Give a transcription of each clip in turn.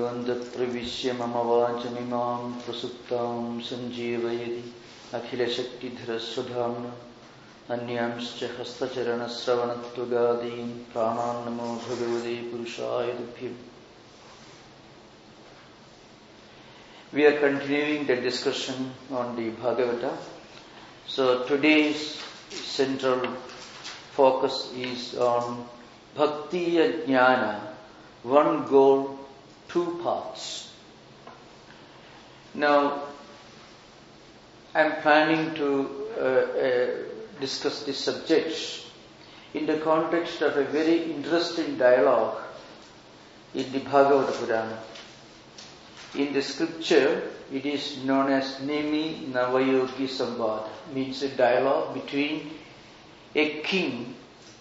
प्रविश्य मम वाचमिमां प्रसुप्तां सञ्जीवयति अखिलशक्तिधरस्वधाम्ना अन्यांश्च हस्तचरणश्रवणत्वगादीन् प्राणान् नमो भगवते पुरुषाय तुभ्यम्. We are continuing the discussion on the Bhagavata. So today's central focus is on Bhakti and Jnana, one goal, two paths. Now, I am planning to discuss this subject in the context of a very interesting dialogue in the Bhagavata Purana. In the scripture, it is known as Nemi Navayogi Samvada, means a dialogue between a king.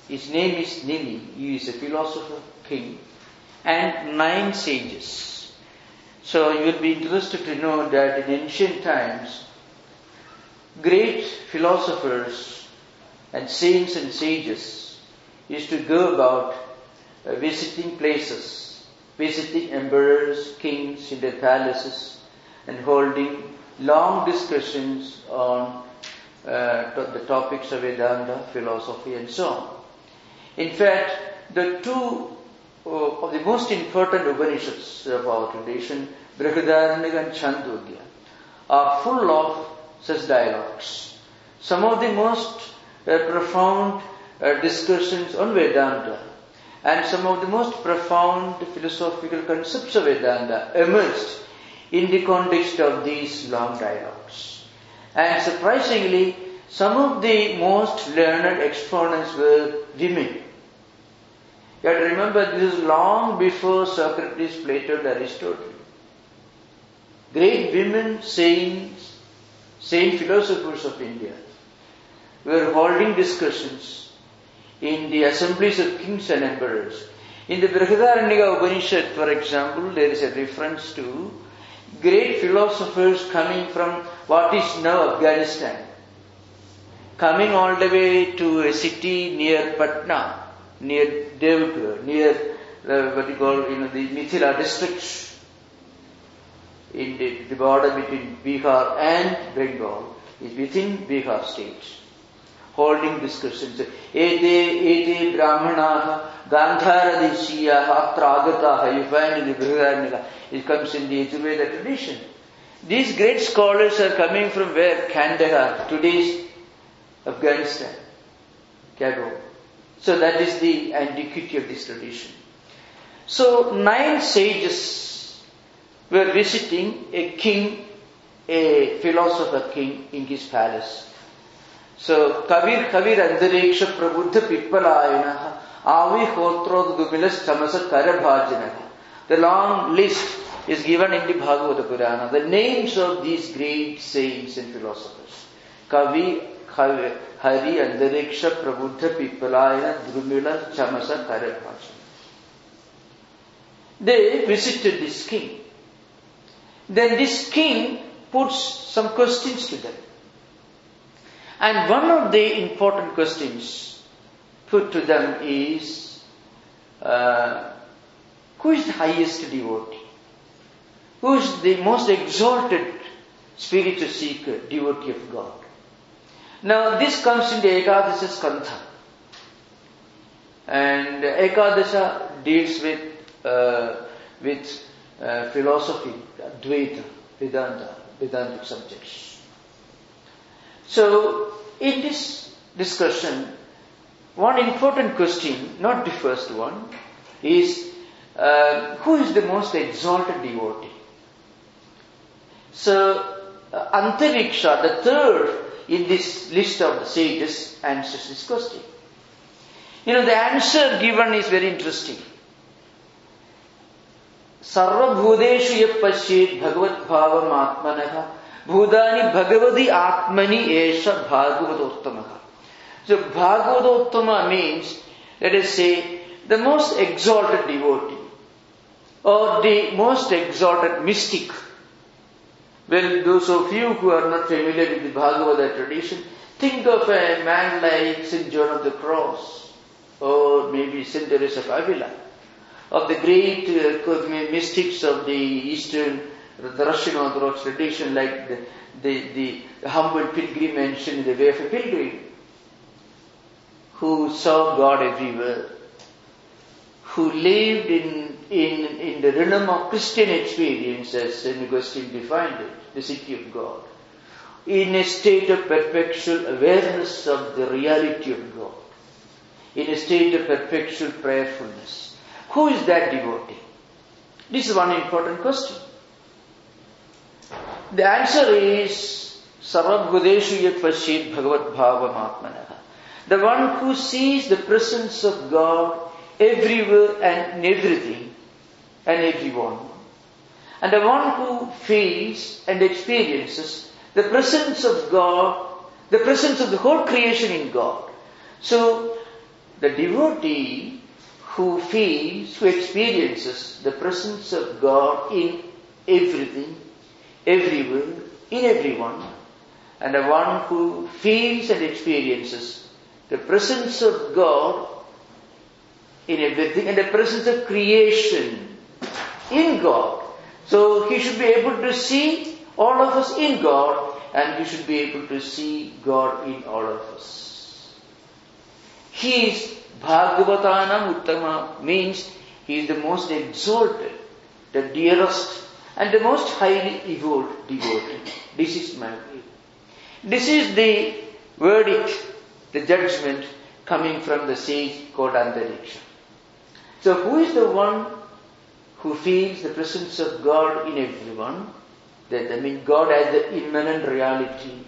His name is Nemi, he is a philosopher king, and 9 sages. So you will be interested to know that in ancient times, great philosophers and saints and sages used to go about visiting places, visiting emperors, kings in their palaces, and holding long discussions on the topics of Vedanta, philosophy, and so on. In fact, the two of the most important Upanishads of our tradition, Brihadaranyaka and Chandogya, are full of such dialogues. Some of the most profound discussions on Vedanta and some of the most profound philosophical concepts of Vedanta emerged in the context of these long dialogues. And surprisingly, some of the most learned exponents were women. You have to remember, this is long before Socrates, Plato, and Aristotle. Great women, saints, saint philosophers of India were holding discussions in the assemblies of kings and emperors. In the Brihadaranyaka Upanishad, for example, there is a reference to great philosophers coming from what is now Afghanistan, coming all the way to a city near Patna, near Devghar, near the Mithila district, in the border between Bihar and Bengal, is within Bihar state, holding discussions. Ete Brahmanaha Gandhara Deshiyaha Atra Agataha, you find in the Brihadaranyaka, it comes in the Yajurveda tradition. These great scholars are coming from where? Kandahar, today's Afghanistan, Kabul. So that is the antiquity of this tradition. So 9 sages were visiting a king, a philosopher king in his palace. So Kavir Andariksha Prabuddha Pippalayanaha Avi Hotrod Gumilas Chamasa Karabhajanaha. The long list is given in the Bhagavata Purana. The names of these great saints and philosophers. Hari Andariksha Prabuddha Pippalayana Drumila Chamasa Karabhajana. They visited this king. Then this king puts some questions to them. And one of the important questions put to them is, who is the highest devotee? Who is the most exalted spiritual seeker, devotee of God? Now this comes in the Ekadasha Skandha. And Ekadasha deals with philosophy, Advaita, Vedanta, Vedantic subjects. So, in this discussion, one important question, not the first one, is who is the most exalted devotee? So, Antariksha, the third in this list of the sages, answers this question. The answer given is very interesting. Sarva bhudeshu yapashyet bhagavat bhavam atmanaha bhudani bhagavadi atmani esha bhagavatottamaha. So bhagavatottama means, let us say, the most exalted devotee or the most exalted mystic. Well, those of you who are not familiar with the Bhagavata tradition, think of a man like St. John of the Cross or maybe St. Teresa of Avila, of the great mystics of the Eastern, the Russian Orthodox tradition, like the humble pilgrim mentioned in the Way of a Pilgrim, who saw God everywhere, who lived in the realm of Christian experience, as St. Augustine defined it, the city of God, in a state of perpetual awareness of the reality of God, in a state of perpetual prayerfulness. Who is that devotee? This is one important question. The answer is Sarvabhudeshu yat pasyet bhagavat bhavam atmanaha. The one who sees the presence of God everywhere and in everything and everyone. And the one who feels and experiences the presence of God, the presence of the whole creation in God. So, the devotee who feels, who experiences the presence of God in everything, everywhere, in everyone, and the one who feels and experiences the presence of God in everything and the presence of creation in God. So he should be able to see all of us in God, and he should be able to see God in all of us. He is Bhagavatanam Uttama, means he is the most exalted, the dearest, and the most highly evolved devotee. This is my view. This is the verdict, the judgment coming from the sage called Antariksha. So who is the one who feels the presence of God in everyone? God as the immanent reality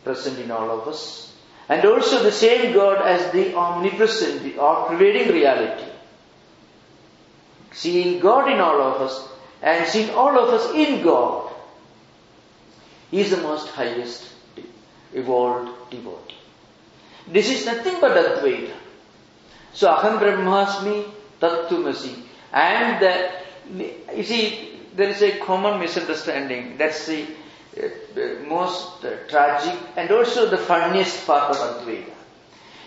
present in all of us. And also the same God as the omnipresent, the all-pervading reality. Seeing God in all of us and seeing all of us in God. He is the most highest evolved devotee. This is nothing but Advaita. So Aham Brahmasmi Tattvamasi. And you see, there is a common misunderstanding. That's the most tragic and also the funniest part of Advaita.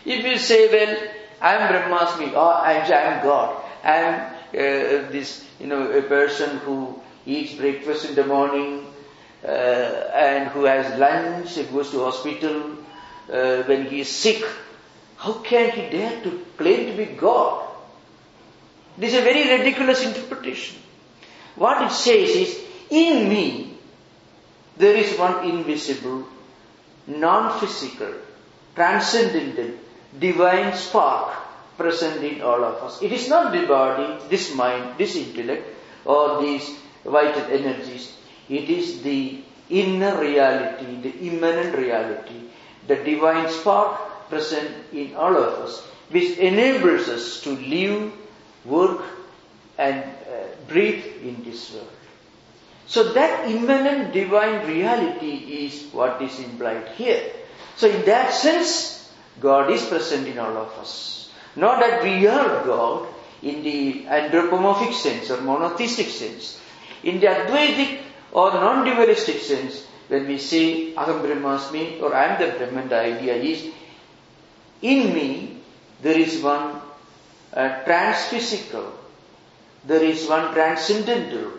If you say, well, I am Brahmasmi, or I am God, I am a person who eats breakfast in the morning and who has lunch, goes to hospital when he is sick, how can he dare to claim to be God? This is a very ridiculous interpretation. What it says is, in me, there is one invisible, non-physical, transcendental, divine spark present in all of us. It is not the body, this mind, this intellect, or these vital energies. It is the inner reality, the immanent reality, the divine spark present in all of us, which enables us to live, work, and breathe in this world. So that immanent divine reality is what is implied here. So in that sense, God is present in all of us. Not that we are God in the anthropomorphic sense or monotheistic sense. In the Advaitic or non-dualistic sense, when we say Aham Brahmasmi or I am the Brahman, the idea is, in me there is one transphysical, there is one transcendental,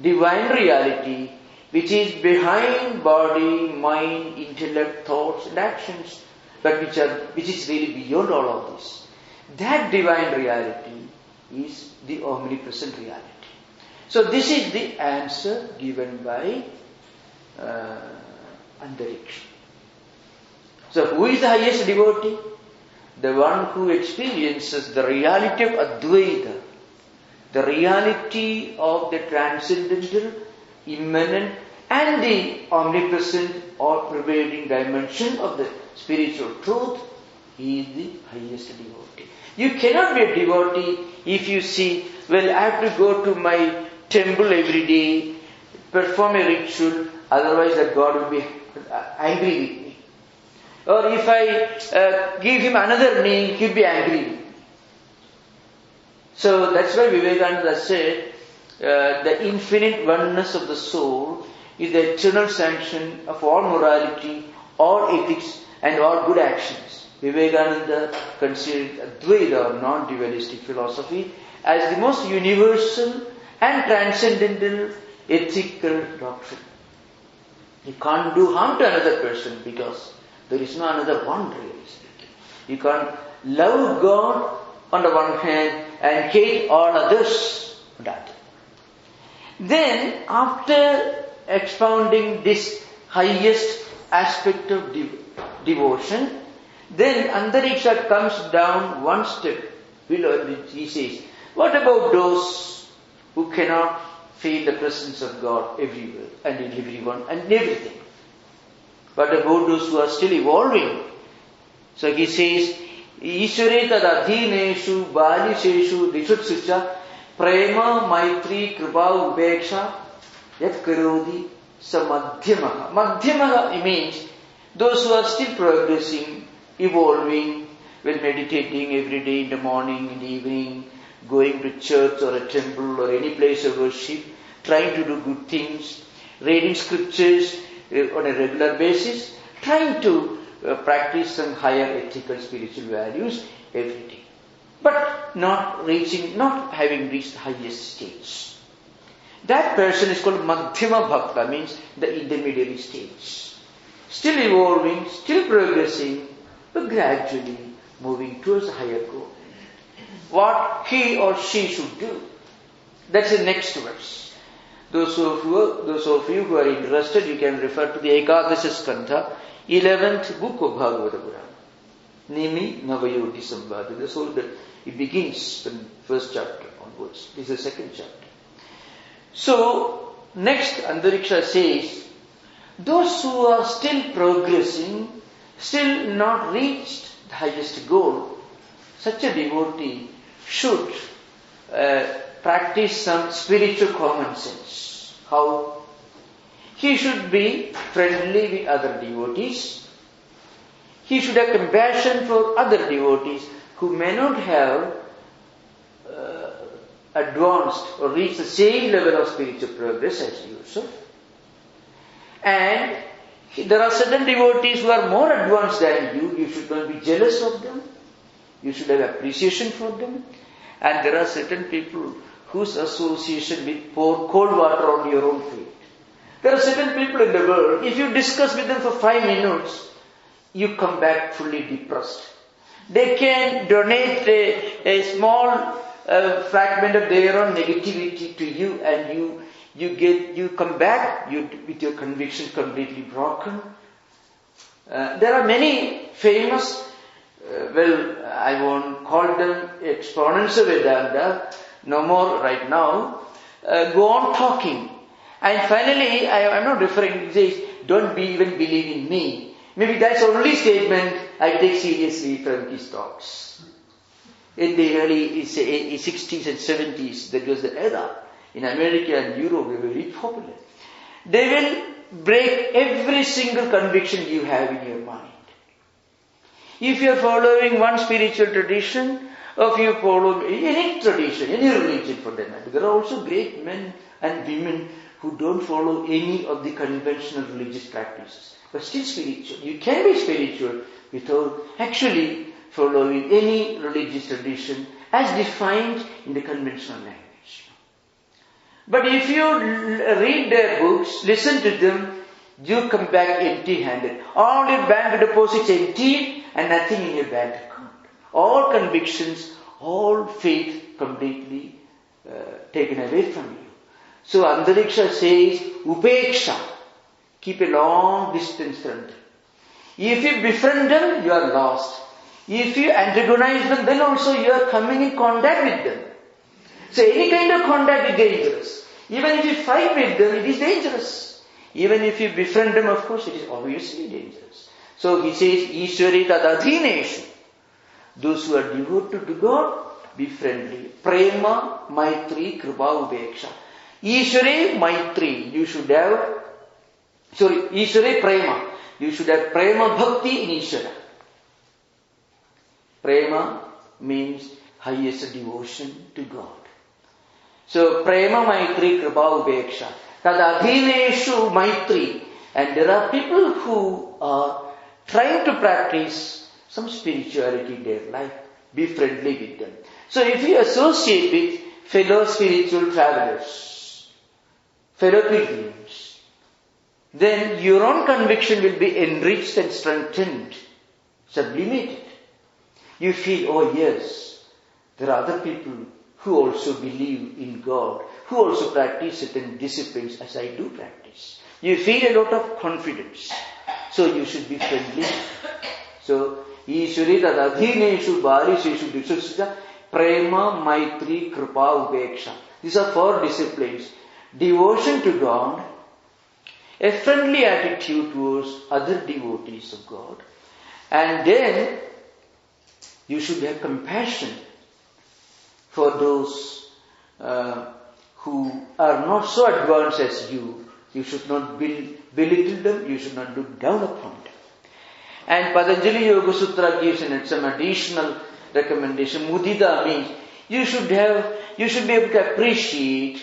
divine reality which is behind body, mind, intellect, thoughts and actions, but which is really beyond all of this. That divine reality is the omnipresent reality. So this is the answer given by Antariksha. So who is the highest devotee? The one who experiences the reality of Advaita, the reality of the transcendental, immanent, and the omnipresent or pervading dimension of the spiritual truth. He is the highest devotee. You cannot be a devotee if you see, well, I have to go to my temple every day, perform a ritual, otherwise that God will be angry with me. Or if I give him another name, he'll be angry with me. So that's why Vivekananda said, the infinite oneness of the soul is the eternal sanction of all morality, all ethics, and all good actions. Vivekananda considered Advaita or non-dualistic philosophy as the most universal and transcendental ethical doctrine. You can't do harm to another person because there is no another one really speaking. You can't love God on the one hand and hate all others on the other. Then, after expounding this highest aspect of devotion, then Antariksha comes down one step below, which he says, what about those who cannot feel the presence of God everywhere and in everyone and everything? What about those who are still evolving? So he says, Ishware tad adhineshu balisheshu dishutsucha prema maitri kripa upeksha yat karodi sa madhyamaha. Madhyamaha means those who are still progressing, evolving, when meditating every day in the morning, in the evening, going to church or a temple or any place of worship, trying to do good things, reading scriptures on a regular basis, trying to practice some higher ethical spiritual values every day. But not having reached the highest stage. That person is called Madhyama Bhakta, means the intermediary stage. Still evolving, still progressing, but gradually moving towards a higher goal. What he or she should do. That's the next verse. Those of you who are interested, you can refer to the Ekadasha Skandha, 11th book of Bhagavata Purana. Nimi Navayoti Sambhadi. So it begins from first chapter onwards. This is the second chapter. So, next Antariksha says, those who are still progressing, still not reached the highest goal, such a devotee should practice some spiritual common sense. How? He should be friendly with other devotees. He should have compassion for other devotees who may not have advanced or reached the same level of spiritual progress as yourself. And there are certain devotees who are more advanced than you. You should not be jealous of them. You should have appreciation for them. And there are certain people whose association will pour cold water on your own feet. There are certain people in the world, if you discuss with them for 5 minutes, you come back fully depressed. They can donate a small fragment of their own negativity to you, and you come back with your conviction completely broken. There are many famous, I won't call them exponents of Vedanta, no more right now, go on talking. And finally, I'm not referring to this, don't even believe in me. Maybe that's the only statement I take seriously from his talks. In the early 60s and 70s, that was the era. In America and Europe, they were very popular. They will break every single conviction you have in your mind. If you are following one spiritual tradition, or if you follow any tradition, any religion for that matter, there are also great men and women who don't follow any of the conventional religious practices, but still spiritual. You can be spiritual without actually following any religious tradition as defined in the conventional language. But if you read their books, listen to them, you come back empty-handed. All your bank deposits empty and nothing in your bank account. All convictions, all faith completely taken away from you. So Antariksha says, Upeksha, keep a long distance from them. If you befriend them, you are lost. If you antagonize them, then also you are coming in contact with them. So any kind of contact is dangerous. Even if you fight with them, it is dangerous. Even if you befriend them, of course, it is obviously dangerous. So he says, Ishware tad adhineshu. Those who are devoted to God, be friendly. Prema, maitri, kripa, upeksha. Ishware, maitri. You should have, Ishware, prema. You should have prema bhakti in Ishwara. Prema means highest devotion to God. So, prema, maitri, kripa, upeksha. Tad adhineshu maitri. And there are people who are trying to practice some spirituality in their life. Be friendly with them. So if you associate with fellow spiritual travelers, fellow pilgrims, then your own conviction will be enriched and strengthened, sublimated. You feel, oh yes, there are other people who also believe in God, who also practice certain disciplines as I do practice. You feel a lot of confidence. So you should be friendly. So, Ishwari tadadhineshu bariseshu disusya prema maitri kripa upeksha. These are 4 disciplines. Devotion to God, a friendly attitude towards other devotees of God, and then you should have compassion for those who are not so advanced as you. You should not belittle them, you should not look down upon them. And Patanjali Yoga Sutra gives some additional recommendation. Mudita means you should be able to appreciate,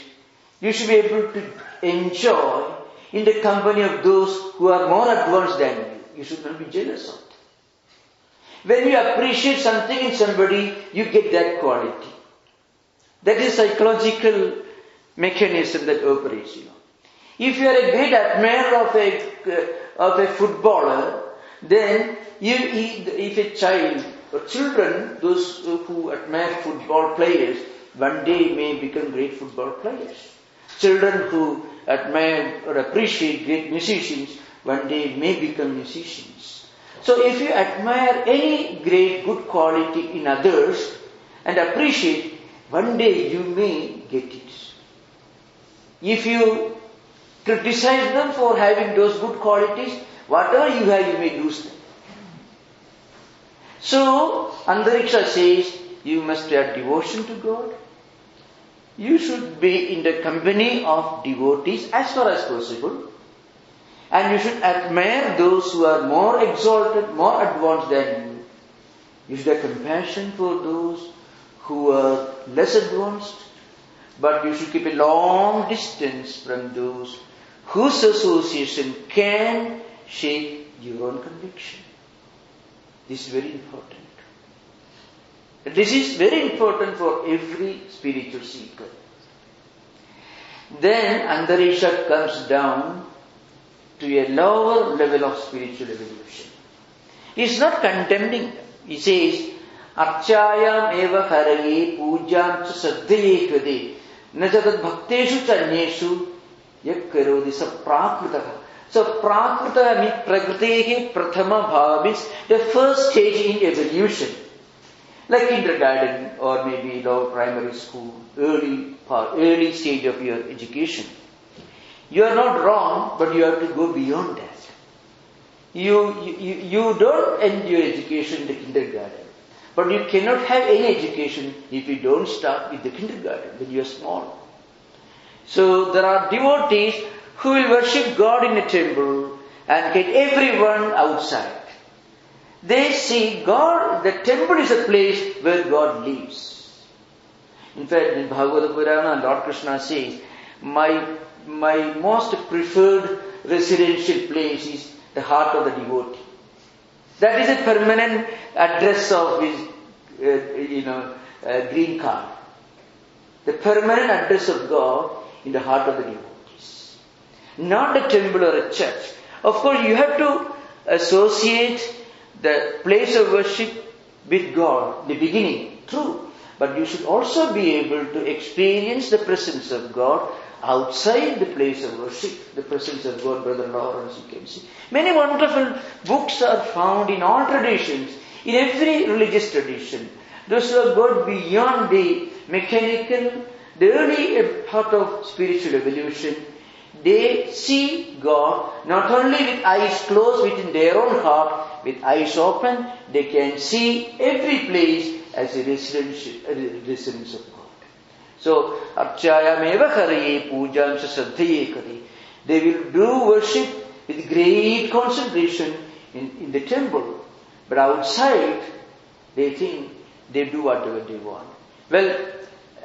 you should be able to enjoy in the company of those who are more advanced than you. You should not be jealous of them. When you appreciate something in somebody, you get that quality. That is psychological mechanism that operates, If you are a great admirer of a footballer, then if a child or children, those who admire football players, one day may become great football players. Children who admire or appreciate great musicians, one day may become musicians. So if you admire any great good quality in others and appreciate, one day you may get it. If you criticize them for having those good qualities, whatever you have, you may lose them. So, Antariksha says, you must have devotion to God. You should be in the company of devotees as far as possible. And you should admire those who are more exalted, more advanced than you. You should have compassion for those who are less advanced. But you should keep a long distance from those whose association can shake your own conviction. This is very important. This is very important for every spiritual seeker. Then Antariksha comes down to a lower level of spiritual evolution. He is not condemning them. He says, Archayam eva haraye pujam cha saddhaye krade na jagat bhakteshu chanyeshu yak karodi sa prakritaha. So prakrita means prakritehe prathama bhava means the first stage in evolution. Like kindergarten or maybe lower primary school, early stage of your education. You are not wrong, but you have to go beyond that. You don't end your education in the kindergarten. But you cannot have any education if you don't start with the kindergarten when you are small. So there are devotees who will worship God in a temple and get everyone outside. They see God, the temple is a place where God lives. In fact, in Bhagavad Purana, Lord Krishna says, my most preferred residential place is the heart of the devotee. That is a permanent address of his, green card. The permanent address of God in the heart of the devotees. Not a temple or a church. Of course, you have to associate the place of worship with God, the beginning, true. But you should also be able to experience the presence of God outside the place of worship, the presence of God, Brother Lawrence, you can see. Many wonderful books are found in all traditions, in every religious tradition. Those who have gone beyond the mechanical, the early part of spiritual evolution, they see God not only with eyes closed within their own heart, with eyes open, they can see every place as a residence of God. So, Archayameva haraye pujam sa saddhaye kare. They will do worship with great concentration in the temple. But outside, they think they do whatever they want. Well,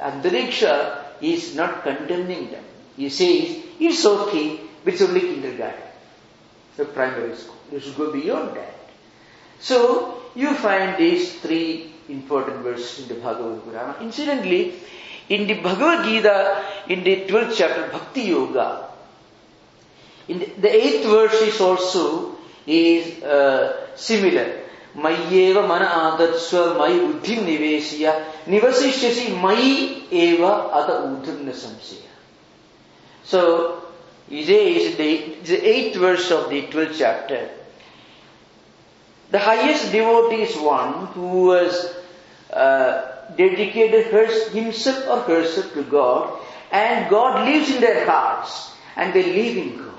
Antariksha is not condemning them. He says, it's okay, but it's only kindergarten, the primary school. You should go beyond that. So, you find these three important verses in the Bhagavad Purana. Incidentally, in the Bhagavad Gita, in the 12th chapter, Bhakti Yoga, in the 8th verse is also similar. Mayyeva mana adatsva mai buddhim nivesya nivasishyasi mai eva ada udhirna samsaya. So, he says the 8th verse of the 12th chapter, the highest devotee is one who has dedicated himself or herself to God, and God lives in their hearts, and they live in God.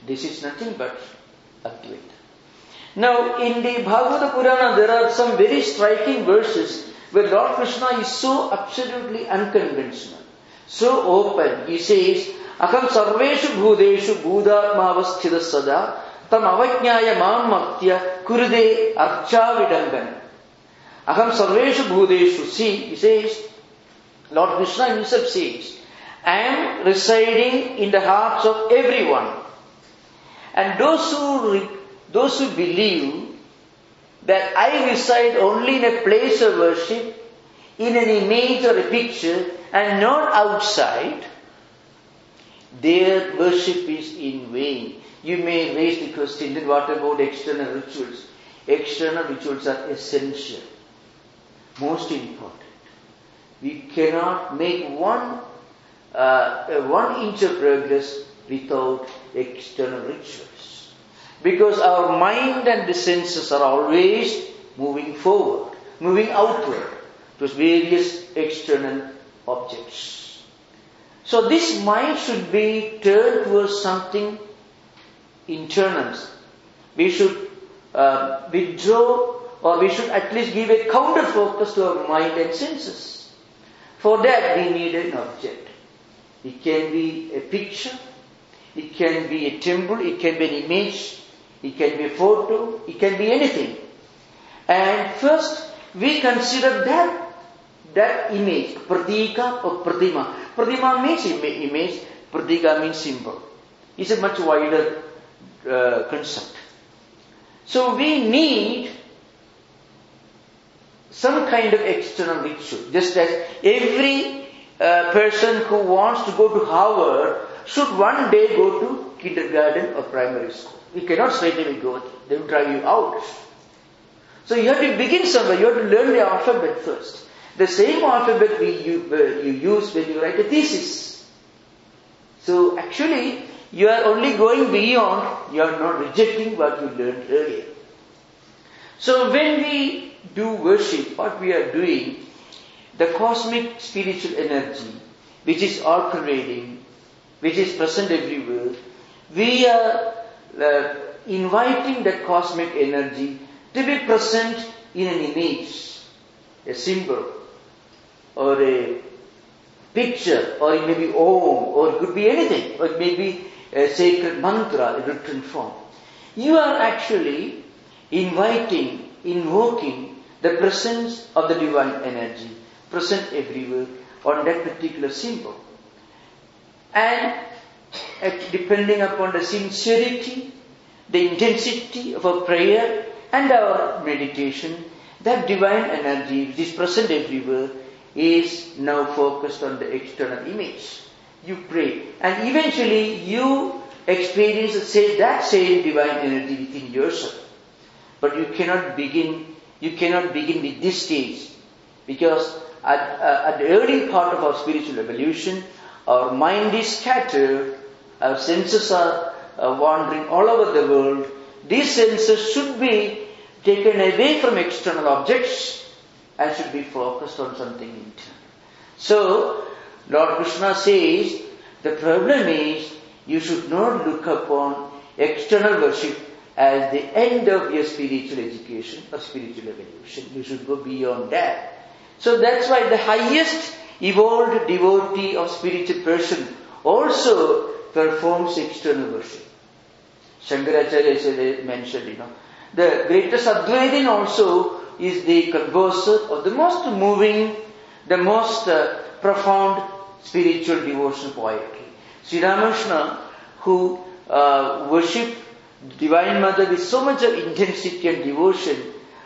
This is nothing but Advaita. Now, in the Bhagavata Purana, there are some very striking verses where Lord Krishna is so absolutely unconventional, so open. He says, Aham sarveshu bhudeshu bhudatmavasthita sada tam avajnaya mam maktya kurude archa vidangana. Aham sarveshu bhudeshu. See, he says, Lord Krishna himself says, I am residing in the hearts of everyone. And those who believe that I reside only in a place of worship, in an image or a picture, and not outside, their worship is in vain. You may raise the question, then what about external rituals? External rituals are essential, most important. We cannot make one inch of progress without external rituals. Because our mind and the senses are always moving forward, moving outward to various external objects. So this mind should be turned towards something internal. We should withdraw, or we should at least give a counter focus to our mind and senses. For that we need an object. It can be a picture, it can be a temple, it can be an image, it can be a photo, it can be anything. And first we consider that image, pratika or pratima. Pratima means image, pratika means symbol. It's a much wider concept. So we need some kind of external ritual. Just as every person who wants to go to Harvard should one day go to kindergarten or primary school. You cannot straight away go there. They will drive you out. So you have to begin somewhere. You have to learn the alphabet first. The same alphabet you use when you write a thesis. So actually, you are only going beyond, you are not rejecting what you learned earlier. So when we do worship, what we are doing, the cosmic spiritual energy, which is all pervading, which is present everywhere, we are inviting that cosmic energy to be present in an image, a symbol, or a picture, or it may be Om, or it could be anything, or it may be a sacred mantra in written form. You are actually invoking the presence of the divine energy, present everywhere on that particular symbol. And depending upon the sincerity, the intensity of our prayer and our meditation, that divine energy which is present everywhere is now focused on the external image. You pray, and eventually you experience that same divine energy within yourself. But you cannot begin with this stage, because at the early part of our spiritual evolution, our mind is scattered, our senses are wandering all over the world. These senses should be taken away from external objects and should be focused on something internal. So, Lord Krishna says, the problem is, you should not look upon external worship as the end of your spiritual education or spiritual evolution. You should go beyond that. So that's why the highest evolved devotee or spiritual person also performs external worship. Shankaracharya mentioned, the greatest Advaitin also is the composer of the most moving, the most profound spiritual devotional poetry. Sri Ramakrishna, who worshipped Divine Mother with so much of intensity and devotion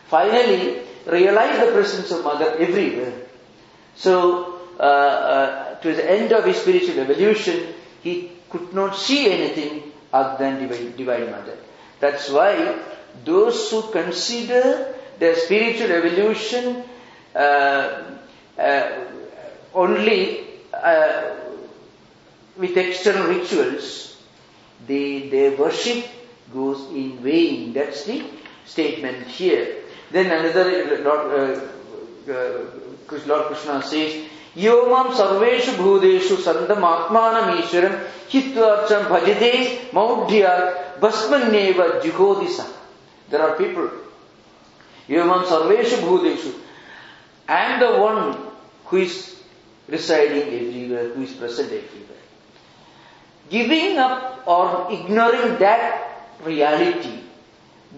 finally realized the presence of Mother everywhere. So, to the end of his spiritual evolution, he could not see anything other than Divine Mother. That's why those who consider their spiritual evolution only with external rituals, their worship goes in vain. That's the statement here. Then another Lord Krishna says, Yomam sarveshu bhudeshu sandam atmanam ishwaram hitvarcham bhajade maudhya basmanneva juhodisa. There are people. Yomam sarveshu bhudeshu. I am the one who is residing everywhere, who is present everywhere. Giving up or ignoring that reality,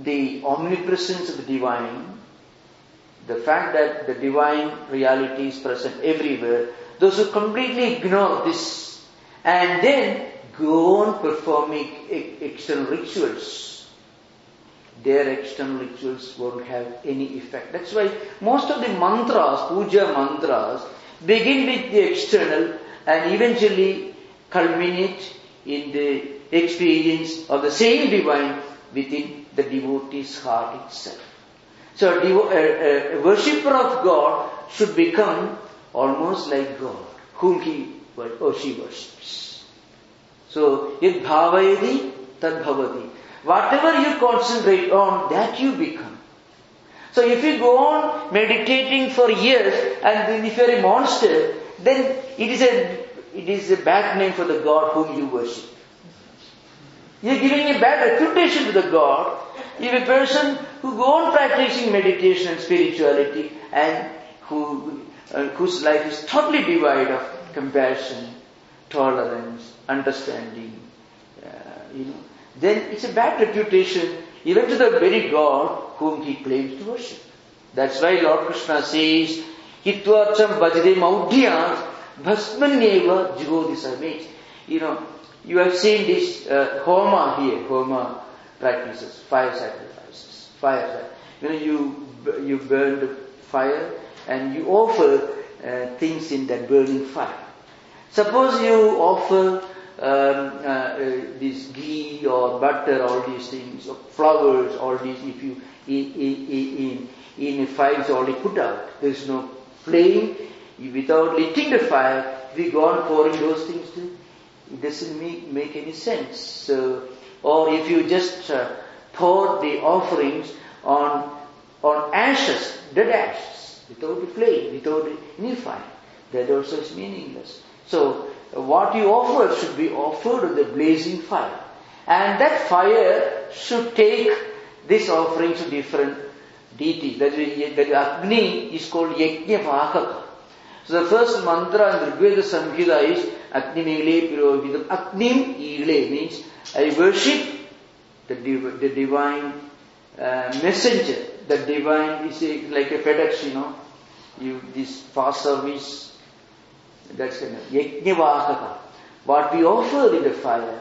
the omnipresence of the divine, the fact that the divine reality is present everywhere, those who completely ignore this and then go on performing external rituals, their external rituals won't have any effect. That's why most of the mantras, puja mantras, begin with the external and eventually culminate in the experience of the same divine within the devotee's heart itself. So a worshipper of God should become almost like God, whom he or she worships. So, yad bhavayati tad bhavati. Whatever you concentrate on, that you become. So if you go on meditating for years and if you are a monster, then it is a bad name for the God whom you worship. You are giving a bad reputation to the God. If a person who go on practicing meditation and spirituality and whose life is totally devoid of compassion, tolerance, understanding, then it's a bad reputation even to the very God whom he claims to worship. That's why Lord Krishna says, Hitvarcham bhajade maudhyam bhasmanneva jigodisa. Means, you have seen this Homa here, Homa practices, fire sacrifices, you burn the fire and you offer things in that burning fire. Suppose you offer this ghee or butter, all these things, or flowers, all these, if you in a fire is already put out, there is no flame, without lighting the fire, if you go on pouring those things too, it doesn't make any sense. So, or if you just pour the offerings on ashes, dead ashes, without a flame, without any fire, that also is meaningless. So, what you offer should be offered with the blazing fire. And that fire should take this offering to different deities. That Agni is called Yajna Vahaka. So the first mantra in the Rigveda Samhita is Agni Mele Pirohidam. Agnim Ile means I worship the divine messenger. The divine is like a FedEx, this fast service. That's kind of Yajnavahaka. What we offer in the fire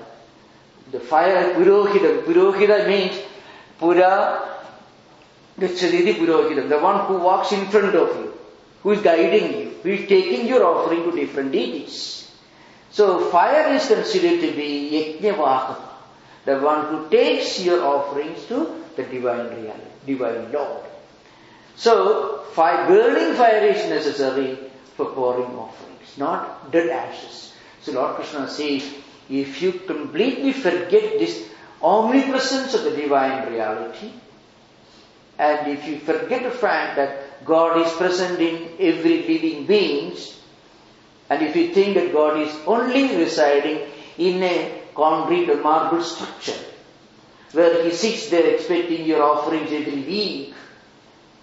Purohidam. Purohida means Pura Gachaditi Purohidam, the one who walks in front of you, who is guiding you, who is taking your offering to different deities. So fire is considered to be Yajnavahaka, the one who takes your offerings to the divine reality, divine Lord. So burning fire is necessary for pouring offerings, not dead ashes. So Lord Krishna says, if you completely forget this omnipresence of the divine reality, and if you forget the fact that God is present in every living being, and if you think that God is only residing in a concrete or marble structure, where He sits there expecting your offerings every week,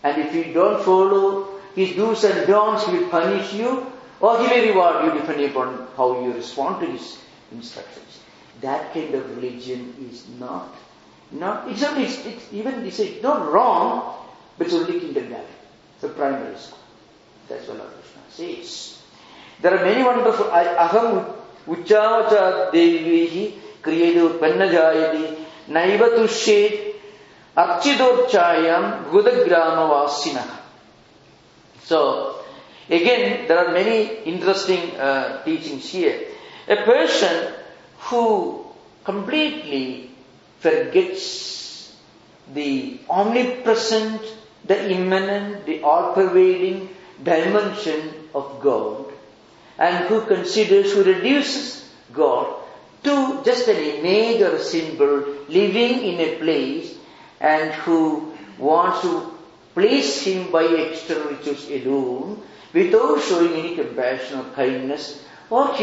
and if you don't follow His do's and don'ts, He will punish you, or He may reward you depending upon how you respond to His instructions. That kind of religion is not it's not wrong, but it's only kindergarten, the primary school. That's what Lord Krishna says. There are many wonderful aham uchavacha devihi kriyadu pannajayati naiva tushe archidorchayam gudagrama vasinaha. So, again, there are many interesting teachings here. A person who completely forgets the omnipresent, the immanent, the all-pervading dimension of God, and who reduces God to just an image or a symbol living in a place, and who wants to place Him by external rituals alone, without showing any compassion or kindness or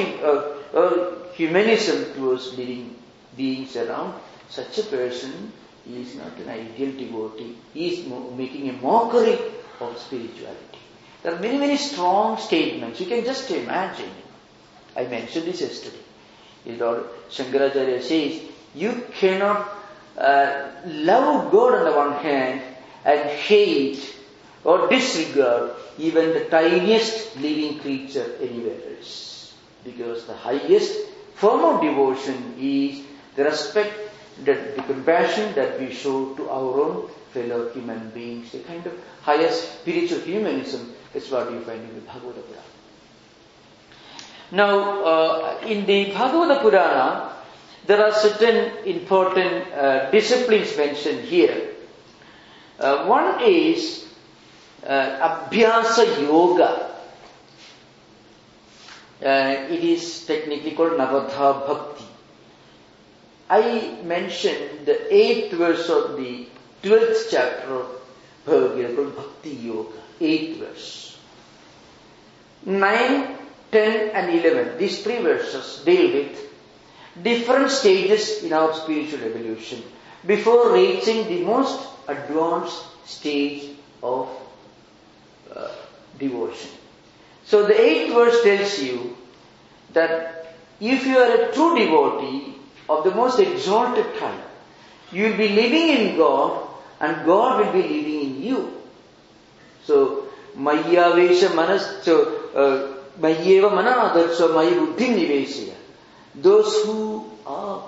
humanism towards living beings around. Such a person is not an ideal devotee. He is making a mockery of spirituality. There are many, many strong statements. You can just imagine. I mentioned this yesterday. Lord Shankaracharya says, you cannot love God on the one hand and hate or disregard even the tiniest living creature anywhere else. Because the highest form of devotion is the respect, the compassion that we show to our own fellow human beings. A kind of highest spiritual humanism is what you find in the Bhagavata Purana. Now, in the Bhagavata Purana, there are certain important disciplines mentioned here. One is Abhyasa Yoga. It is technically called Navadha Bhakti. I mentioned the 8th verse of the 12th chapter of Bhagavad Gita called Bhakti Yoga. 8th verse. 9, 10 and 11. These 3 verses deal with different stages in our spiritual evolution before reaching the most advanced stage of devotion. So the 8th verse tells you that if you are a true devotee of the most exalted kind, you will be living in God and God will be living in you. So, Mayyavesha Manas, Mayyeva Manadarsha Mayi Buddhim Nivesaya. Those who are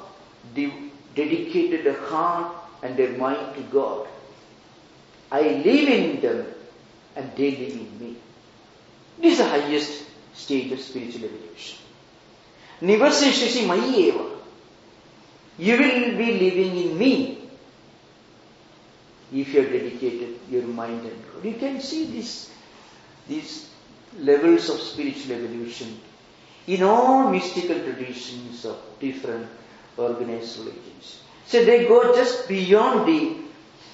dedicated their heart and their mind to God, I live in them and they live in me. This is the highest stage of spiritual evolution. Nivasishasi Mayyeva. You will be living in me if you have dedicated your mind and God. You can see these levels of spiritual evolution in all mystical traditions of different organized religions. So they go just beyond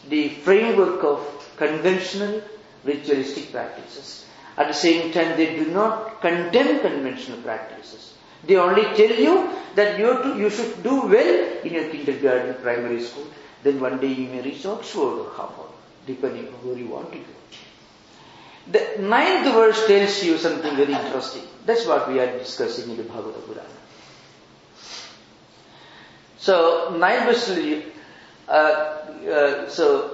the framework of conventional ritualistic practices. At the same time, they do not condemn conventional practices. They only tell you that you should do well in your kindergarten, primary school. Then one day you may reach Oxford or Harvard, depending on where you want to go. The 9th verse tells you something very interesting. That's what we are discussing in the Bhagavata Purana. So, 9th verse,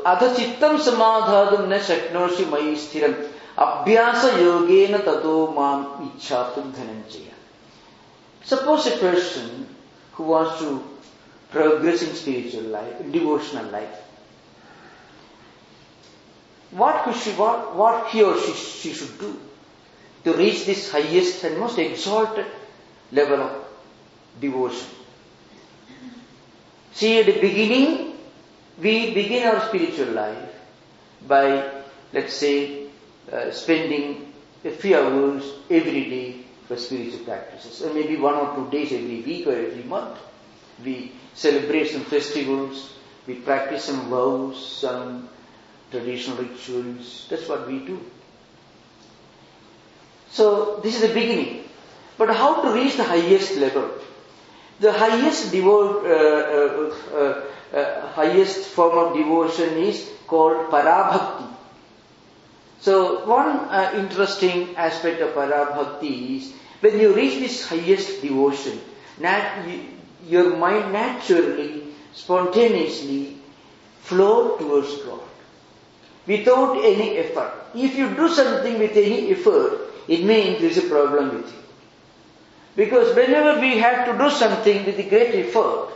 Adha chittam samadhadam na shaknoshi mayi sthiram abhyasa yogena tato mam ichhatum dhananjaya. Suppose a person who wants to progress in spiritual life, in devotional life, what he or she should do to reach this highest and most exalted level of devotion? See, at the beginning, we begin our spiritual life by, let's say, spending a few hours every day for spiritual practices, or maybe 1 or 2 days every week or every month. We celebrate some festivals, we practice some vows, some traditional rituals. That's what we do. So this is the beginning. But how to reach the highest level? The highest highest form of devotion is called Parabhakti. So one interesting aspect of Parabhakti is when you reach this highest devotion, your mind naturally, spontaneously flow towards God without any effort. If you do something with any effort, it means there is a problem with you. Because whenever we have to do something with a great effort,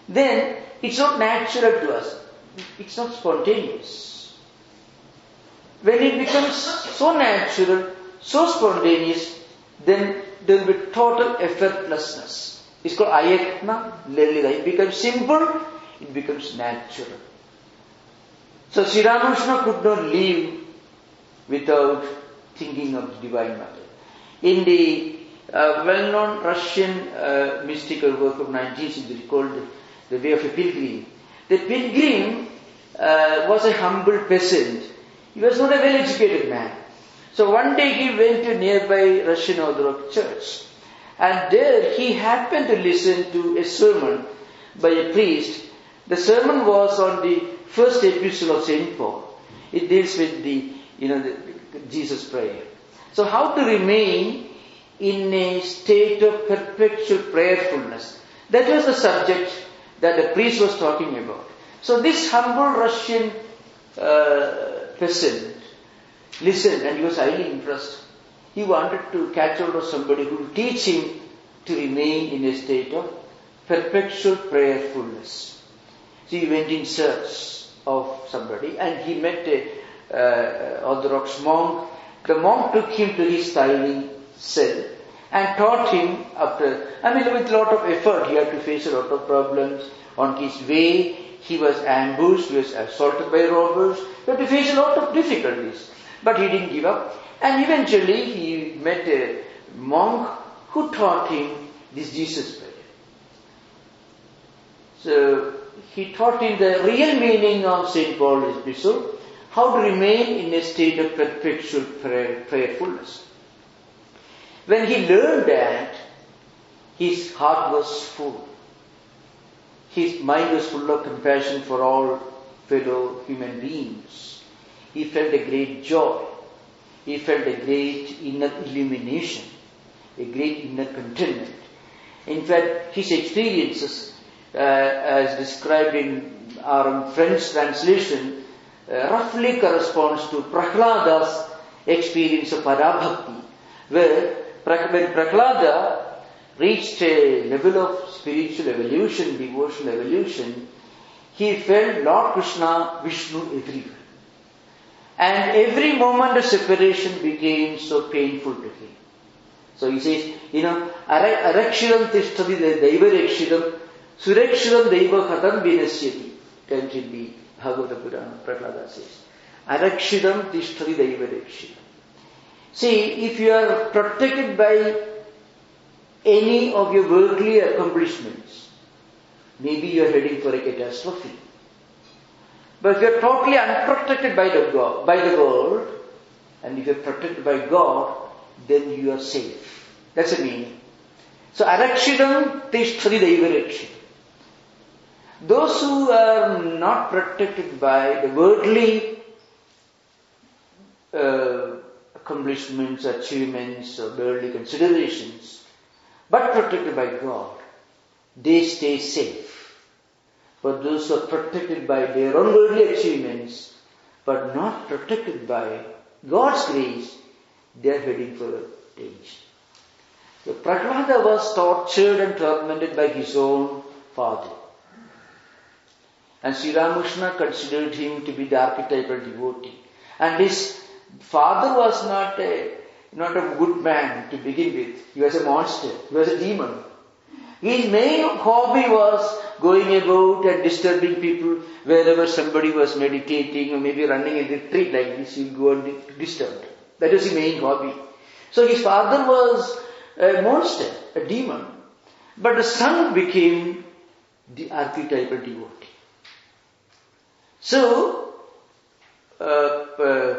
then it's not natural to us. It's not spontaneous. When it becomes so natural, so spontaneous, then there will be total effortlessness. It's called ayatna lelida. It becomes simple, it becomes natural. So Sri Ramakrishna could not live without thinking of Divine Mother. In the well-known Russian mystical work of 19th century called The Way of a Pilgrim, the pilgrim was a humble peasant. He was not a well-educated man. So one day he went to nearby Russian Orthodox church, and there he happened to listen to a sermon by a priest. The sermon was on the first epistle of St. Paul. It deals with the Jesus prayer. So how to remain in a state of perpetual prayerfulness. That was the subject that the priest was talking about. So this humble Russian peasant listened and he was highly impressed. He wanted to catch hold of somebody who would teach him to remain in a state of perpetual prayerfulness. So he went in search of somebody and he met a Orthodox monk. The monk took him to his tiny cell and taught him with a lot of effort. He had to face a lot of problems. On his way, he was ambushed, he was assaulted by robbers. He had to face a lot of difficulties. But he didn't give up. And eventually, he met a monk who taught him this Jesus prayer. So, he taught him the real meaning of St. Paul's epistle, how to remain in a state of perpetual prayerfulness. When he learned that, his heart was full. His mind was full of compassion for all fellow human beings. He felt a great joy. He felt a great inner illumination, a great inner contentment. In fact, his experiences, as described in our French translation, roughly corresponds to Prahlada's experience of Parabhakti, where when Prahlada reached a level of spiritual evolution, devotional evolution, he felt Lord Krishna, Vishnu everywhere. And every moment of separation became so painful to him. So he says, Arakshiram tishtati daivarekshidam, Surekshiram daiva khatam vinasyati. Comes in the Bhagavata Purana, Prahlada says. Arakshidam tishtati daivarekshidam. See, if you are protected by any of your worldly accomplishments, maybe you are heading for a catastrophe. But if you are totally unprotected by the world, and if you are protected by God, then you are safe. That's the meaning. So, arakshidam tishtati daivarekshidam. Those who are not protected by the worldly accomplishments, achievements, or worldly considerations, but protected by God, they stay safe. But those who are protected by their own worldly achievements, but not protected by God's grace, they are heading for danger. So Prahlada was tortured and tormented by his own father. And Sri Ramakrishna considered him to be the archetypal devotee. And his father was not a good man to begin with. He was a monster. He was a demon. His main hobby was going about and disturbing people wherever somebody was meditating or maybe running a retreat like this. He would go and disturb. That was his main hobby. So his father was a monster, a demon. But the son became the archetypal devotee. So, Prahlada's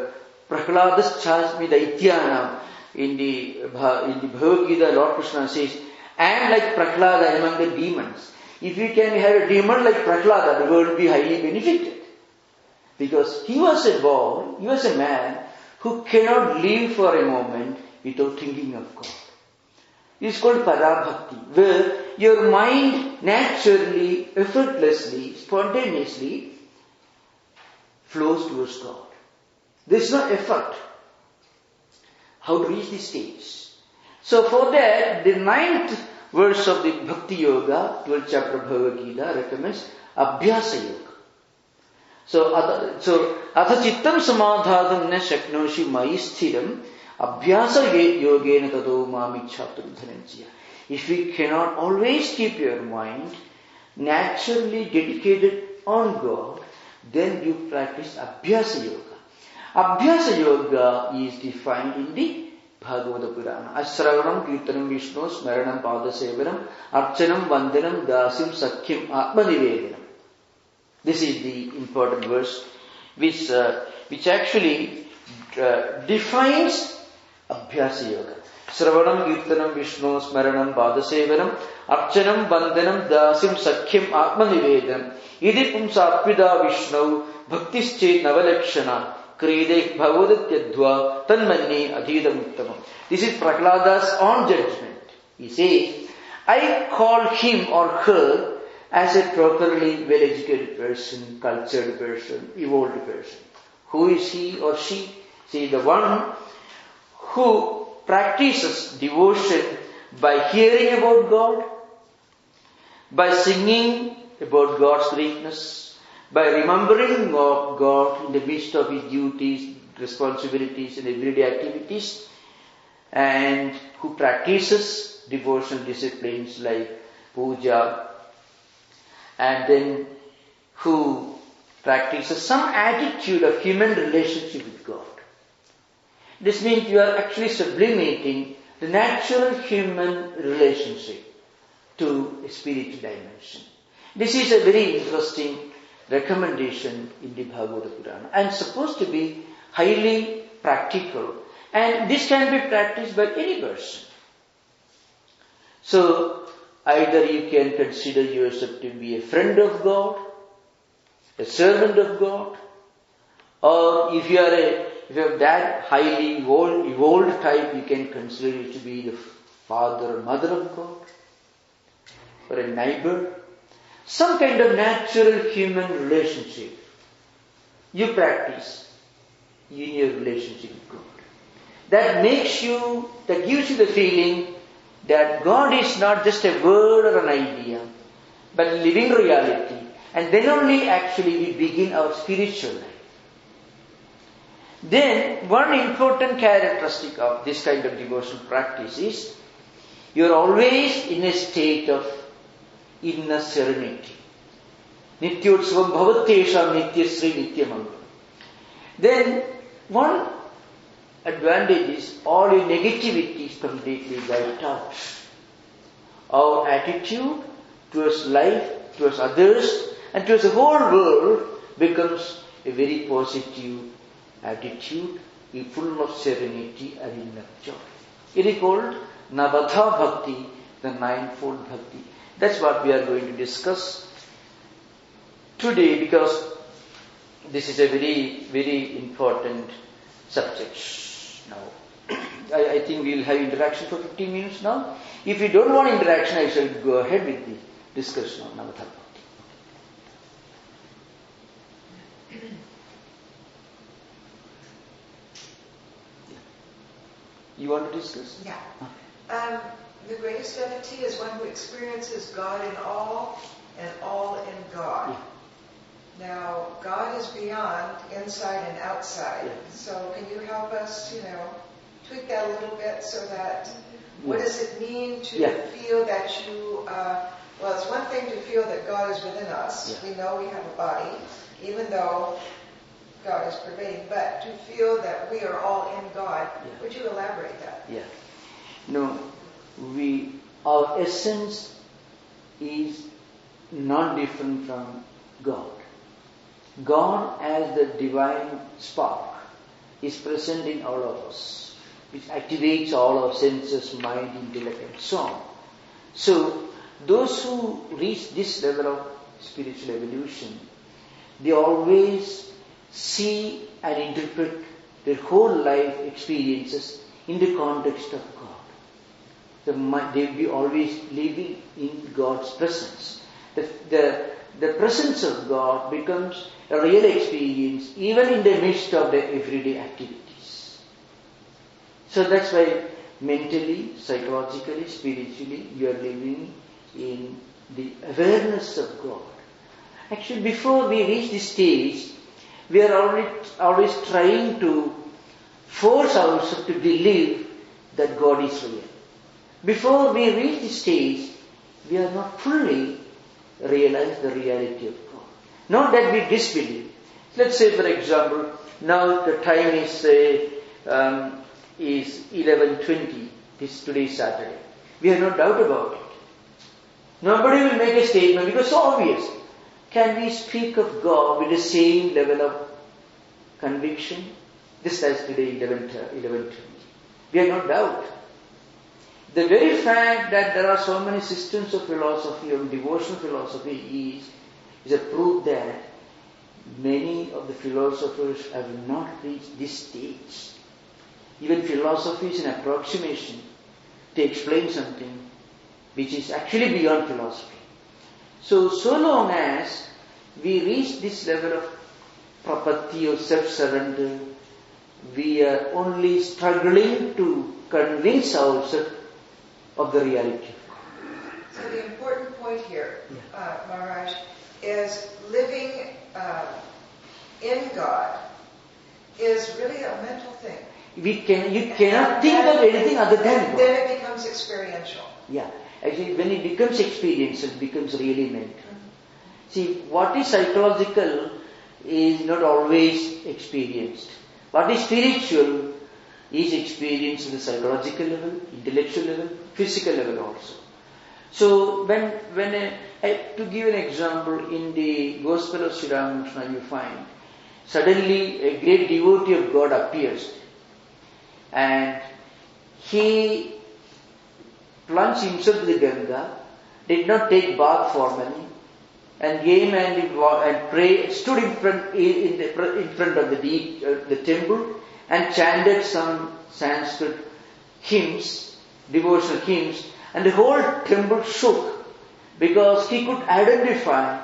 Chasmi Daityana in the Bhagavad Gita, Lord Krishna says, and like Prahlada among the demons. If you can have a demon like Prahlada, the world will be highly benefited. Because he was a boy, he was a man who cannot live for a moment without thinking of God. It is called Parabhakti, where your mind naturally, effortlessly, spontaneously flows towards God. There is no effort. How to reach this stage? So for that, the ninth verse of the Bhakti Yoga, 12th chapter of Bhagavad Gita, recommends Abhyasa Yoga. So, atha chittam samadhadam na shaknoshi mayi sthiram abhyasa yogena tado mamichhatum dhananjaya. If we cannot always keep your mind naturally dedicated on God, then you practice Abhyasa Yoga. Abhyasa Yoga is defined in the Bhagavata Purana. Asravanam, Kirtanam, Vishnu, Smaranam, Padasevanam, Archanam, Vandanam, Dasim, Sakhyam, Atmanivedanam. This is the important verse which actually defines Abhyasa Yoga. Sravanam, Kirtanam, Vishnu, Smaranam, Padasevanam, Archanam, Vandanam, Dasim, Sakhyam, Atmanivedanam. Idi Pumsa Apida Vishnu, Bhaktische Navalakshana, Krede Bhagavatyadva, Tanmanni Adhidam Uttamam. This is Prahlada's own judgment. He says, I call him or her as a properly well-educated person, cultured person, evolved person. Who is he or she? See, the one who practices devotion by hearing about God, by singing about God's greatness, by remembering of God in the midst of his duties, responsibilities and everyday activities, and who practices devotional disciplines like puja, and then who practices some attitude of human relationship with God. This means you are actually sublimating the natural human relationship to a spiritual dimension. This is a very interesting recommendation in the Bhagavata Purana and supposed to be highly practical, and this can be practiced by any person. So, either you can consider yourself to be a friend of God, a servant of God, or if you are that highly evolved type, you can consider you to be the father or mother of God, or a neighbor. Some kind of natural human relationship you practice in your relationship with God. That gives you the feeling that God is not just a word or an idea, but a living reality. And then only actually we begin our spiritual life. Then, one important characteristic of this kind of devotional practice is you are always in a state of inner serenity. Nityotsvam bhavatyesham nityasri nityamangalam. Then, one advantage is all your negativity is completely wiped out. Our attitude towards life, towards others, and towards the whole world becomes a very positive attitude, full of serenity and inner joy. It is called Navadha Bhakti, the ninefold Bhakti. That's what we are going to discuss today, because this is a very, very important subject. Now, I think we will have interaction for 15 minutes now. If you don't want interaction, I shall go ahead with the discussion on Navadha Bhakti. You want to discuss? Yeah. The greatest devotee is one who experiences God in all and all in God. Yeah. Now, God is beyond, inside and outside. Yeah. So can you help us, tweak that a little bit so that what does it mean to feel that you, well, it's one thing to feel that God is within us. Yeah. We know we have a body, even though God is pervading, but to feel that we are all in God. Yeah. Would you elaborate that? Yeah. No, our essence is not different from God. God as the divine spark is present in all of us, which activates all our senses, mind, intellect and so on. So, those who reach this level of spiritual evolution, they always see and interpret their whole life experiences in the context of God. They will be always living in God's presence. The presence of God becomes a real experience even in the midst of the everyday activities. So that's why mentally, psychologically, spiritually, you are living in the awareness of God. Actually, before we reach this stage, we are always trying to force ourselves to believe that God is real. Before we reach this stage, we are not fully realize the reality of God. Not that we disbelieve. Let's say, for example, now the time is 11:20. Today is Saturday. We have no doubt about it. Nobody will make a statement because it's so obvious. Can we speak of God with the same level of conviction? This is today 11:20. We have no doubt. The very fact that there are so many systems of philosophy, of devotional philosophy, is a proof that many of the philosophers have not reached this stage. Even philosophy is an approximation to explain something which is actually beyond philosophy. So long as we reach this level of prapatti or self-surrender, we are only struggling to convince ourselves of the reality. So the important point here, Maharaj, is living in God is really a mental thing. You cannot think of anything other than God. Then it becomes experiential. Yeah. Actually, when it becomes experiential, it becomes really mental. Mm-hmm. See, what is psychological is not always experienced. What is spiritual is experienced at the psychological level, intellectual level, physical level also. So, to give an example, in the Gospel of Sri Ramakrishna, you find suddenly a great devotee of God appears, and he plunged himself to the Ganga, did not take bath formally, and came and prayed, stood in front of the temple, and chanted some Sanskrit hymns, devotional hymns, and the whole temple shook because he could identify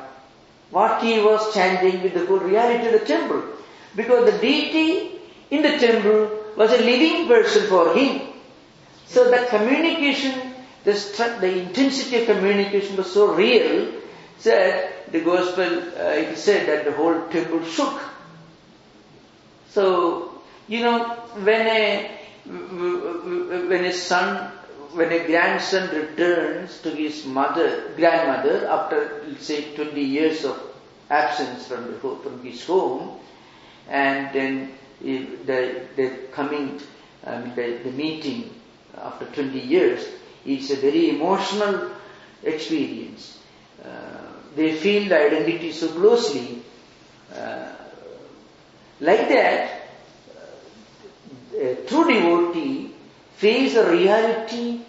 what he was chanting with the whole reality of the temple. Because the deity in the temple was a living person for him. So that communication, the intensity of communication was so real that the Gospel, it is said that the whole temple shook. So, when a grandson returns to his grandmother after, let's say, 20 years of absence from his home, and then the meeting after 20 years, it's a very emotional experience. They feel the identity so closely. Like that, a true devotee feels the reality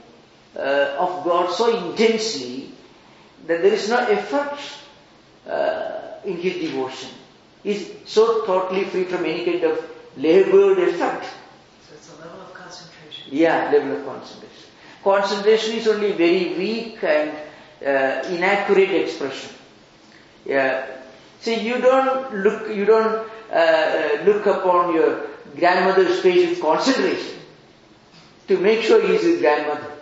of God so intensely that there is no effort in his devotion. He is so totally free from any kind of labored effort. So it's a level of concentration. Yeah, level of concentration. Concentration is only very weak and inaccurate expression. Yeah. See, you don't look upon your grandmother's face with concentration to make sure he is his grandmother.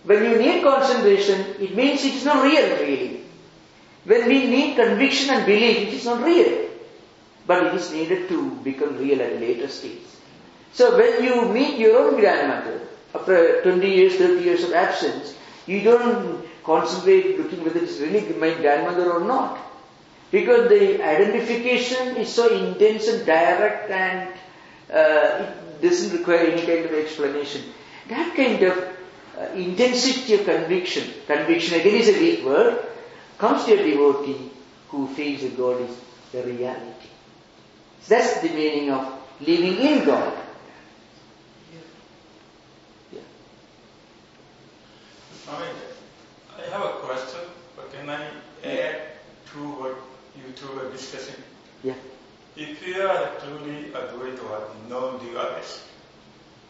When you need concentration, it means it is not real, really. When we need conviction and belief, it is not real. But it is needed to become real at a later stage. So when you meet your own grandmother, after 20 years, 30 years of absence, you don't concentrate looking whether it is really my grandmother or not. Because the identification is so intense and direct, and it doesn't require any kind of explanation. That kind of intensity of conviction again is a weak word, comes to a devotee who feels that God is the reality. So that's the meaning of living in God. Yeah. Swami, I have a question, but can I add to what you two were discussing? Yeah. If you are truly Advaita or non-dualist,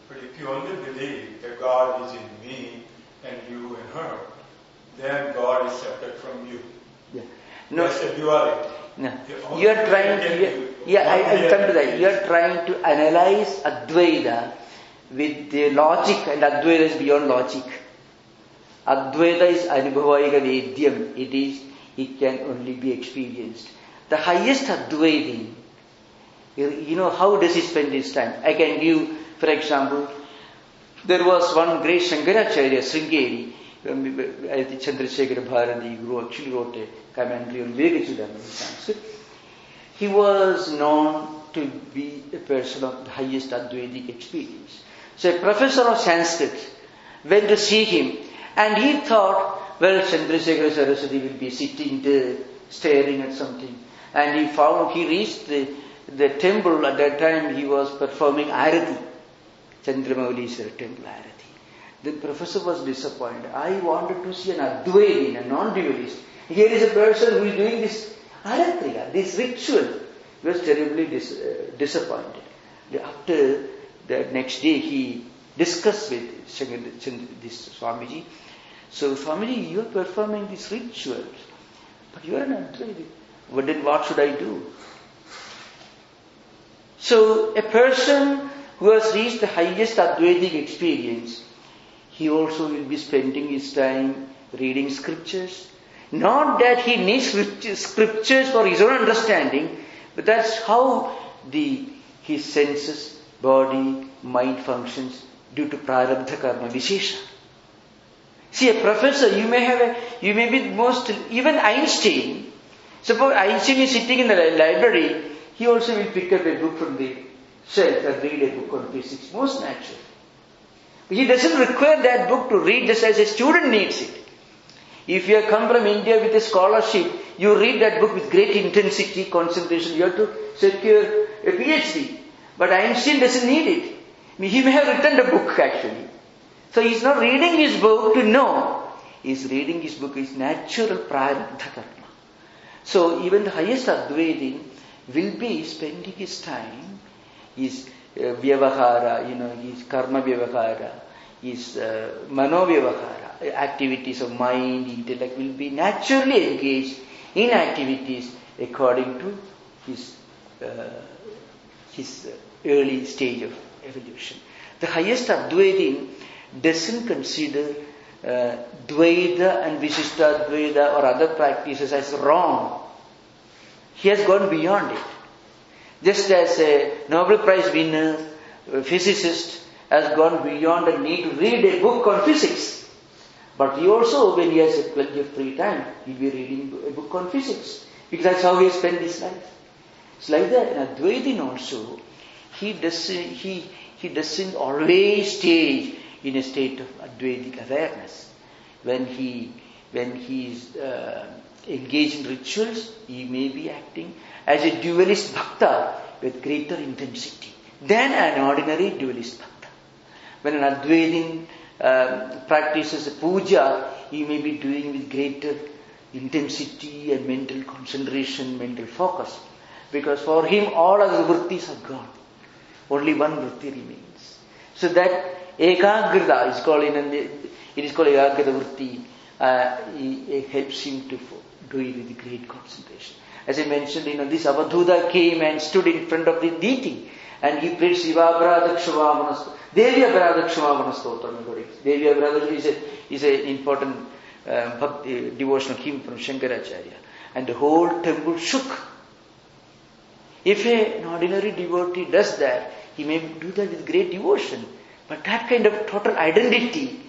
but if you only believe that God is in me and you in her, then God is separate from you. Yeah. No. That's a duality. No. You are trying to, I come to that. You are trying to analyze Advaita with the logic, and Advaita is beyond logic. Advaita is Anubhavaika Vedyam. It can only be experienced. The highest Advaiti, how does he spend his time? I can give, for example, there was one great Shankaracharya, Sringeri, Chandrasekhara Bharati, who actually wrote a commentary on Vivekachudamani in Sanskrit. He was known to be a person of the highest Advaitic experience. So a professor of Sanskrit went to see him, and he thought, well, Chandrasekhara Saraswati will be sitting there, staring at something. And he reached the temple. At that time he was performing Arati, Chandramaulishwara temple Arati. The professor was disappointed. I wanted to see an Advaiti, a non-dualist. Here is a person who is doing this Aratriya, this ritual. He was terribly disappointed. After the next day he discussed with this Swamiji. So Swamiji, you are performing these rituals, but you are an Advaiti. Well, then what should I do? So a person who has reached the highest Advaitic experience, he also will be spending his time reading scriptures. Not that he needs scriptures for his own understanding, but that's how his senses, body, mind functions due to prarabdha karma vishesha. See, a professor, you may be even Einstein. Suppose Einstein is sitting in the library, he also will pick up a book from the shelf and read a book on physics, most natural. He doesn't require that book to read just as a student needs it. If you have come from India with a scholarship, you read that book with great intensity, concentration. You have to secure a PhD. But Einstein doesn't need it. He may have written the book actually. So he's not reading his book to know. He's reading his book, his natural prarabdha karma. So even the highest Advaiti will be spending his time, his vyavahara, his karma vyavahara, his mano vyavahara, activities of mind, intellect will be naturally engaged in activities according to his early stage of evolution. The highest Advaiti doesn't consider Dvaita and Vishishtadvaita or other practices as wrong. He has gone beyond it. Just as a Nobel Prize winner, a physicist, has gone beyond the need to read a book on physics. But he also, when he has plenty of free time, he will be reading a book on physics. Because that's how he has spent his life. It's like that. In Advaitin also, he doesn't always stay in a state of Advaitic awareness. When he is engaged in rituals, he may be acting as a dualist bhakta with greater intensity than an ordinary dualist bhakta. When an Advaitin practices puja, he may be doing with greater intensity and mental concentration, mental focus. Because for him all other vrittis are gone. Only one vritti remains. So that ekagrita is called ekagrita vritti. It helps him to do it with great concentration. As I mentioned, this Avadhuta came and stood in front of the deity and he prayed Shiva Abhradakshava Devi Abhradakshava Stotram. Devi Abhradakshava is an important bhakti, devotional hymn from Shankaracharya. And the whole temple shook. If an ordinary devotee does that, he may do that with great devotion. But that kind of total identity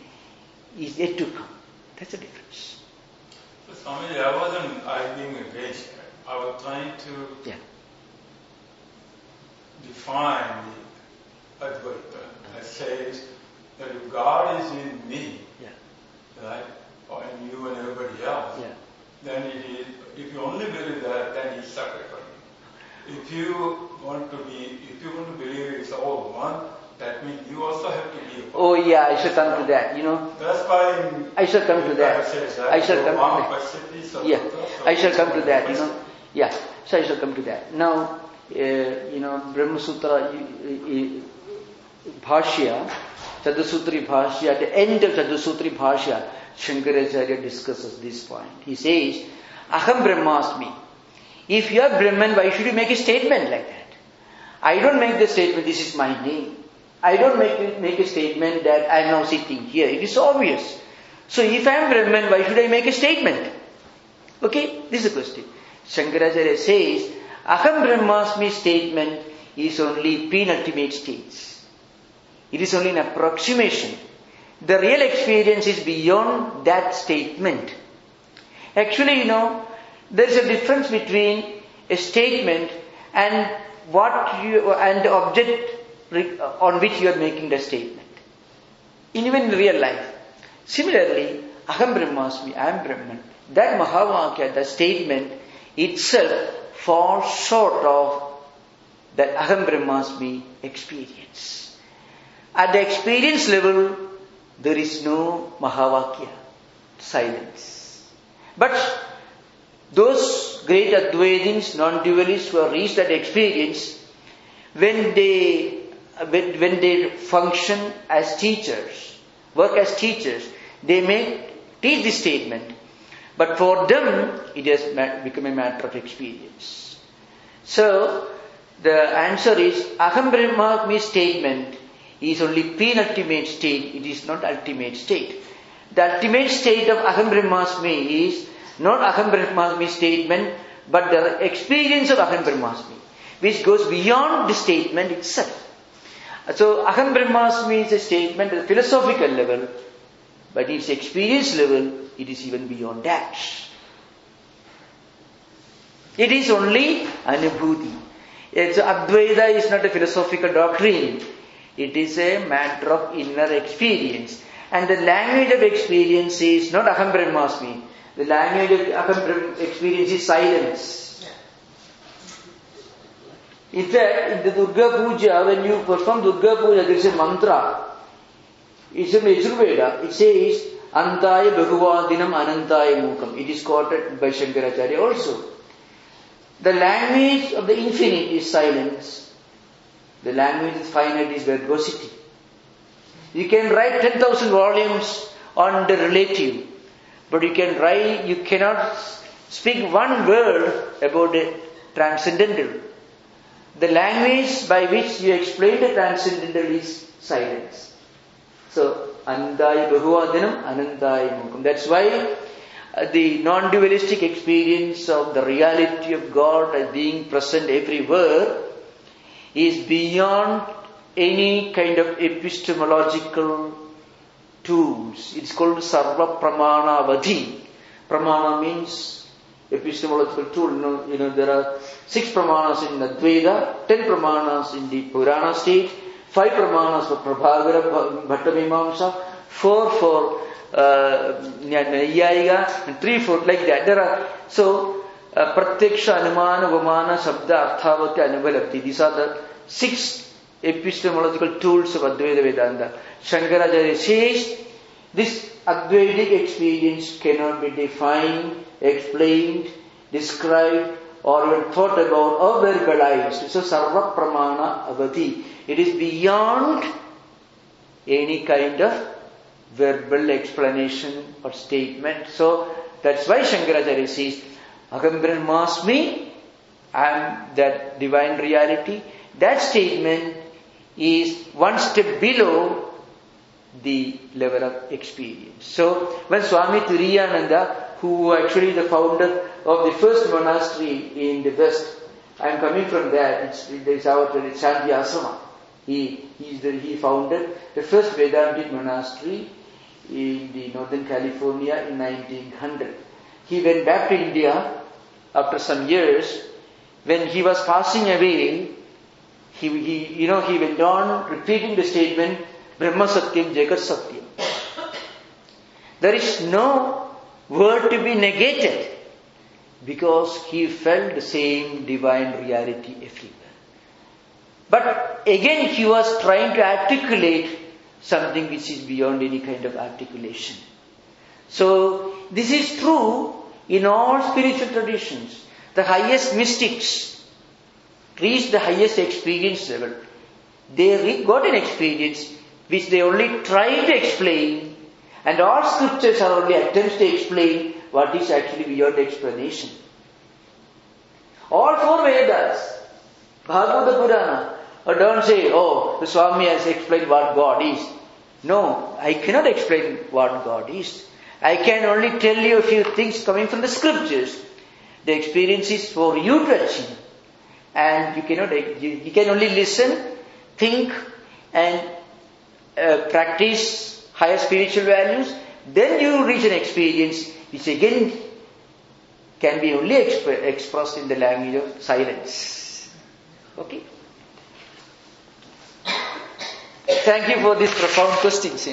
is yet to come. That's the difference. So Swamiji, I wasn't arguing against that. I was trying to define the Advaita that says that if God is in me, right, or in you and everybody else, then it is, if you only believe that, then He's separate from you. If you want to believe it's all one, that means you also have to be a part. Oh yeah, I shall come to that, That's why I shall come to that. I shall come to that. Yeah, I shall come to that, Yeah, so I shall come to that. Now, Brahma Sutra Bhashya, Chadasutri Bhashya, at the end of Chadasutri Bhashya, Shankaracharya discusses this point. He says, Aham Brahmasmi. If you are Brahman, why should you make a statement like that? I don't make the statement, this is my name. I don't make a statement that I am now sitting here. It is obvious. So if I am Brahman, why should I make a statement? Okay, this is the question. Shankaracharya says, Aham Brahmasmi statement is only penultimate stage. It is only an approximation. The real experience is beyond that statement. Actually, there is a difference between a statement and the object on which you are making the statement. Even in real life. Similarly, Aham Brahmasmi, I am Brahman. That Mahavakya, the statement itself falls short of that Aham Brahmasmi experience. At the experience level, there is no Mahavakya, silence. But those great Advaitins, non-dualists who have reached that experience, when they function as teachers, work as teachers, they may teach this statement. But for them, it has become a matter of experience. So, the answer is, Aham Brahmasmi statement is only penultimate state, it is not ultimate state. The ultimate state of Aham Brahmasmi is not Aham Brahmasmi statement, but the experience of Aham Brahmasmi, which goes beyond the statement itself. So, Aham Brahmasmi is a statement at the philosophical level, but its experience level, it is even beyond that. It is only Anubhuti. So, Advaita is not a philosophical doctrine. It is a matter of inner experience. And the language of experience is not Aham Brahmasmi. The language of Aham experience is silence. In fact, in the Durga Puja, when you perform Durga Puja, there is a mantra. It's in Yajurveda. It says, Antaya Bhagavadinam Anantaya Mukam. It is quoted by Shankaracharya also. The language of the infinite is silence. The language of finite is verbosity. You can write 10,000 volumes on the relative, but you cannot speak one word about the transcendental. The language by which you explain the transcendental is silence. So, Anandaya Bhagavadinam, Anandaya Mukam. That's why the non-dualistic experience of the reality of God as being present everywhere is beyond any kind of epistemological tools. It's called Sarva Pramana Vadhi. Pramana means epistemological tool. There are 6 pramanas in Advaita, 10 pramanas in the Purana state, 5 pramanas for Prabhagara Bhattamimamsa, 4 for Nyayiga, and 3 for like that. There are Pratyaksha, Anumana, Vamana, Sabda, Arthavati, Anubalabdhi. These are the 6 epistemological tools of Advaita Vedanta. Shankaracharya says this Advaitic experience cannot be defined, explained, described, or even thought about or verbalized. So Sarva Pramana Avadhi. It is beyond any kind of verbal explanation or statement. So that's why Shankaracharya says, Aham Brahmasmi, I am that divine reality. That statement is one step below the level of experience. So when Swami Turiyananda, who actually the founder of the first monastery in the West, I am coming from there, it's our Shanti Asrama. He founded the first Vedantic monastery in the Northern California in 1900. He went back to India after some years. When he was passing away, he went on repeating the statement, Brahma Satyam, Jagat Satyam. There is no word to be negated because he felt the same divine reality everywhere. But again, he was trying to articulate something which is beyond any kind of articulation. So, this is true in all spiritual traditions. The highest mystics reach the highest experience level. They got an experience which they only try to explain, and all scriptures are only attempts to explain what is actually beyond explanation. All 4 Vedas, Bhagavata Purana, Or don't say, oh, the Swami has explained what God is. No, I cannot explain what God is. I can only tell you a few things coming from the scriptures. The experience is for you to achieve. And you can only listen, think, and practice higher spiritual values. Then you reach an experience which again can be only expressed in the language of silence. Okay? Thank you for these profound questions.